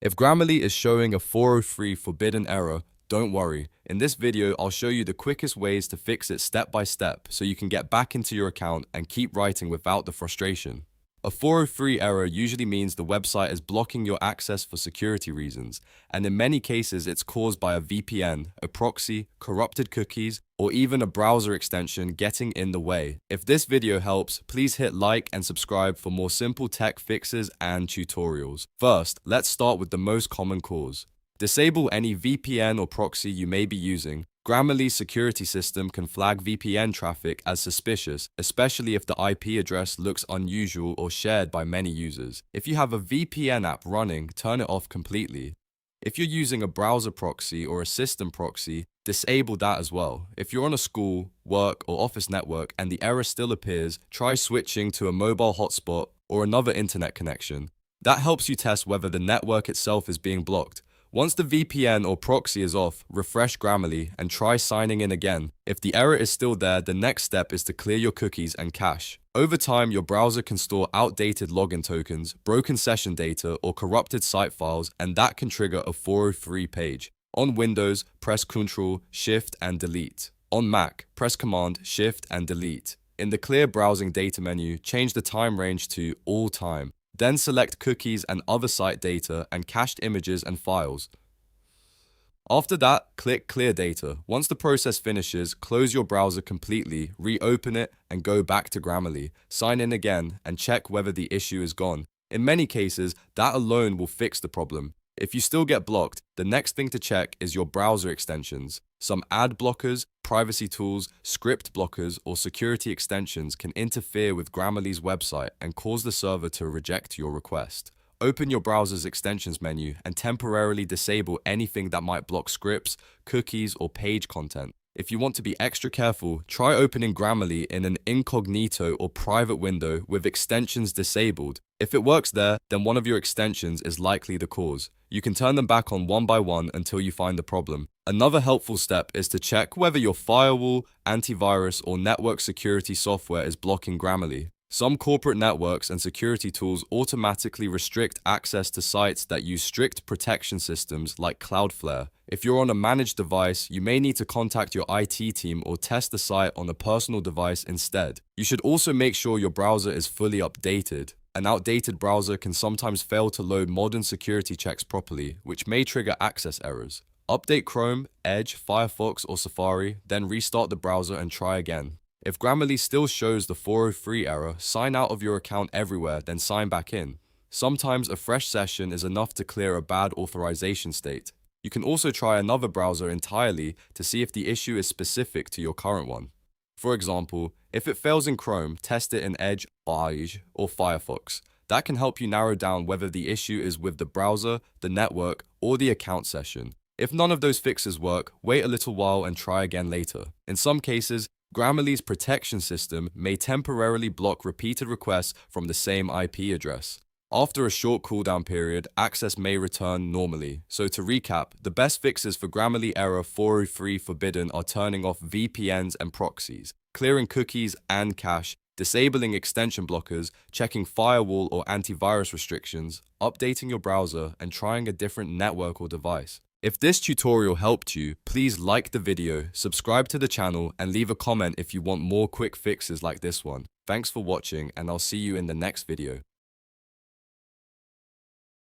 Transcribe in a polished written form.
If Grammarly is showing a 403 forbidden error, don't worry. In this video, I'll show you the quickest ways to fix it step by step so you can get back into your account and keep writing without the frustration. A 403 error usually means the website is blocking your access for security reasons, and in many cases it's caused by a VPN, a proxy, corrupted cookies, or even a browser extension getting in the way. If this video helps, please hit like and subscribe for more simple tech fixes and tutorials. First, let's start with the most common cause. Disable any VPN or proxy you may be using. Grammarly's security system can flag VPN traffic as suspicious, especially if the IP address looks unusual or shared by many users. If you have a VPN app running, turn it off completely. If you're using a browser proxy or a system proxy, disable that as well. If you're on a school, work, or office network and the error still appears, try switching to a mobile hotspot or another internet connection. That helps you test whether the network itself is being blocked. Once the VPN or proxy is off, refresh Grammarly and try signing in again. If the error is still there, the next step is to clear your cookies and cache. Over time, your browser can store outdated login tokens, broken session data, or corrupted site files, and that can trigger a 403 page. On Windows, press Ctrl, Shift, and Delete. On Mac, press Command, Shift, and Delete. In the Clear Browsing Data menu, change the time range to All Time. Then select cookies and other site data and cached images and files. After that, click Clear Data. Once the process finishes, close your browser completely, reopen it, and go back to Grammarly. Sign in again and check whether the issue is gone. In many cases, that alone will fix the problem. If you still get blocked, the next thing to check is your browser extensions. Some ad blockers, privacy tools, script blockers, or security extensions can interfere with Grammarly's website and cause the server to reject your request. Open your browser's extensions menu and temporarily disable anything that might block scripts, cookies, or page content. If you want to be extra careful, try opening Grammarly in an incognito or private window with extensions disabled. If it works there, then one of your extensions is likely the cause. You can turn them back on one by one until you find the problem. Another helpful step is to check whether your firewall, antivirus, or network security software is blocking Grammarly. Some corporate networks and security tools automatically restrict access to sites that use strict protection systems like Cloudflare. If you're on a managed device, you may need to contact your IT team or test the site on a personal device instead. You should also make sure your browser is fully updated. An outdated browser can sometimes fail to load modern security checks properly, which may trigger access errors. Update Chrome, Edge, Firefox, or Safari, then restart the browser and try again. If Grammarly still shows the 403 error, sign out of your account everywhere, then sign back in. Sometimes a fresh session is enough to clear a bad authorization state. You can also try another browser entirely to see if the issue is specific to your current one. For example, if it fails in Chrome, test it in Edge, or Firefox. That can help you narrow down whether the issue is with the browser, the network, or the account session. If none of those fixes work, wait a little while and try again later. In some cases, Grammarly's protection system may temporarily block repeated requests from the same IP address. After a short cooldown period, access may return normally. So to recap, the best fixes for Grammarly error 403 forbidden are turning off VPNs and proxies, clearing cookies and cache, disabling extension blockers, checking firewall or antivirus restrictions, updating your browser, and trying a different network or device. If this tutorial helped you, please like the video, subscribe to the channel, and leave a comment if you want more quick fixes like this one. Thanks for watching, and I'll see you in the next video.